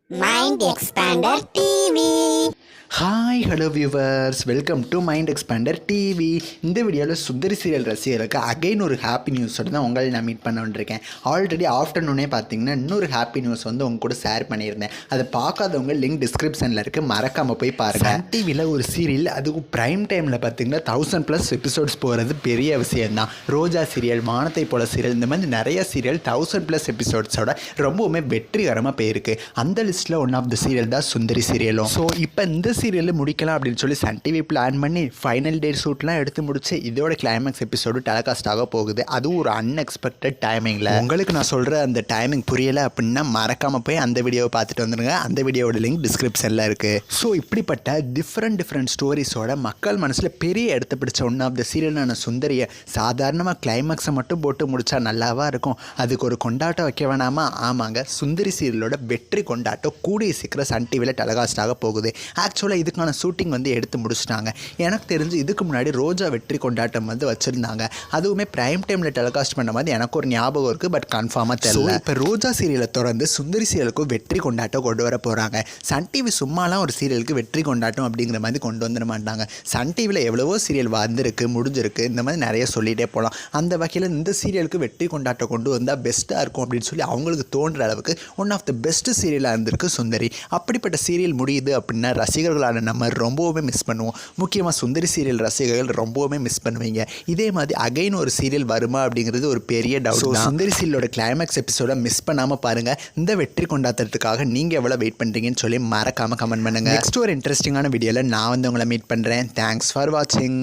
Mind Expander TV. Hi hello viewers, welcome to mind expander TV. இந்த வீடியோவில் சுந்தரி serial ரசிகர்களுக்கு again ஒரு happy நியூஸோடு தான் உங்களை நான் மீட் பண்ண வந்திருக்கேன். ஆல்ரெடி ஆஃப்டர்நூனே பார்த்தீங்கன்னா இன்னொரு ஹாப்பி நியூஸ் வந்து உங்க கூட ஷேர் பண்ணியிருந்தேன். அதை பார்க்காதவங்க லிங்க் டிஸ்கிரிப்ஷனில் இருக்குது, மறக்காமல் போய் பாருங்கள். சன் டிவியில் ஒரு சீரியல், அதுவும் ப்ரைம் டைமில் பார்த்தீங்கன்னா 1000+ எபிசோட்ஸ் போகிறது பெரிய விஷயம்தான். ரோஜா சீரியல், வானத்தை போல சீரியல், இந்த மாதிரி நிறைய சீரியல் 1000+ எபிசோட்ஸோட ரொம்பவுமே வெற்றிகரமாக போயிருக்கு. அந்த லிஸ்ட்டில் ஒன் ஆஃப் த சீரியல் தான் சுந்தரி சீரியலும். ஸோ இப்போ இந்த சீரியலில் முடிக்கலாம் அப்படின்னு சொல்லி சன் டிவி பிளான் பண்ணி ஃபைனல் டே ஷூட்லாம் எடுத்து முடிச்சு இதோட கிளைமேக்ஸ் எபிசோடு டெலிகாஸ்ட் ஆக போகுது. அதுவும் ஒரு அன்எக்ஸ்பெக்டட் டைமிங்கில். உங்களுக்கு நான் சொல்கிற அந்த டைமிங் புரியலை அப்படின்னா மறக்காமல் போய் அந்த வீடியோவை பார்த்துட்டு வந்துடுங்க. அந்த வீடியோட லிங்க் டிஸ்கிரிப்ஷனில் இருக்குது. ஸோ இப்படிப்பட்ட டிஃப்ரெண்ட் ஸ்டோரிஸோட மக்கள் மனசில் பெரிய இடத்த பிடிச்ச ஒன் ஆஃப் த சீரியலான சுந்தரியை சாதாரணமாக கிளைமேக்ஸை மட்டும் போட்டு முடித்தா நல்லாவா இருக்கும்? அதுக்கு ஒரு கொண்டாட்டம் வைக்க வேணாமா? ஆமாங்க, சுந்தரி சீரியலோட வெற்றி கொண்டாட்டம் கூடிய சீக்கிரம் சன் டிவியில் டெலிகாஸ்ட் ஆக போகுது. ஆக்சுவலாக இதுக்கான ஷூட்டிங் வந்து எடுத்து முடிச்சிட்டாங்க. எனக்கு தெரிஞ்சு இதுக்கு முன்னாடி ரோஜா வெற்றி கொண்டாட்டம் வந்து வச்சுருந்தாங்க. அதுவுமே ப்ரைம் டைமில் டெலிகாஸ்ட் பண்ண மாதிரி எனக்கு ஒரு ஞாபகம் இருக்குது, பட் கன்ஃபார்மாக தெரியல. இப்போ ரோஜா சீரியலை தொடர்ந்து சுந்தரி சீரியலுக்கும் வெற்றி கொண்டாட்டம் கொண்டு வர போகிறாங்க. சன் டிவி சும்மாலாம் ஒரு சீரியலுக்கு வெற்றி கொண்டாட்டம் அப்படிங்கிற மாதிரி கொண்டு வந்துட மாட்டாங்க. சன் டிவியில் எவ்வளவோ சீரியல் வந்திருக்கு, முடிஞ்சிருக்கு, இந்த மாதிரி நிறைய சொல்லிகிட்டே போகலாம். அந்த வகையில் இந்த சீரியலுக்கு வெற்றி கொண்டாட்டம் கொண்டு வந்தால் பெஸ்ட்டாக இருக்கும் அப்படின்னு சொல்லி அவங்களுக்கு தோன்ற அளவுக்கு ஒன் ஆஃப் த பெஸ்ட் சீரியலாக இருந்திருக்கு சுந்தரி. அப்படிப்பட்ட சீரியல் முடியுது அப்படின்னா ரசிகர்களான நம்ம ரொம்பவுமே மிஸ் பண்ணுவோம். முக்கியமாக சுந்தரி சீரியல் ரசிகர்கள் ரொம்பவுமே மிஸ் பண்ணுவீங்க. இதே மாதிரி அகைன் ஒரு சீரியல் வருமா அப்படிங்கிறது ஒரு பெரிய டவுட். சுந்தரி சீரியலோட கிளைமேக்ஸ் எபிசோட மிஸ் பண்ணாமல் பாருங்கள். இந்த வெற்றி கொண்டாட்டத்துக்காக நீங்கள் எவ்வளோ வெயிட் பண்ணுறீங்கன்னு சொல்லி மறக்காமல் கமெண்ட் பண்ணுங்கள். நெக்ஸ்ட் ஒரு இன்ட்ரெஸ்டிங்கான வீடியோவில் நான் வந்து உங்களை மீட் பண்ணுறேன். தேங்க்ஸ் ஃபார் வாட்சிங்.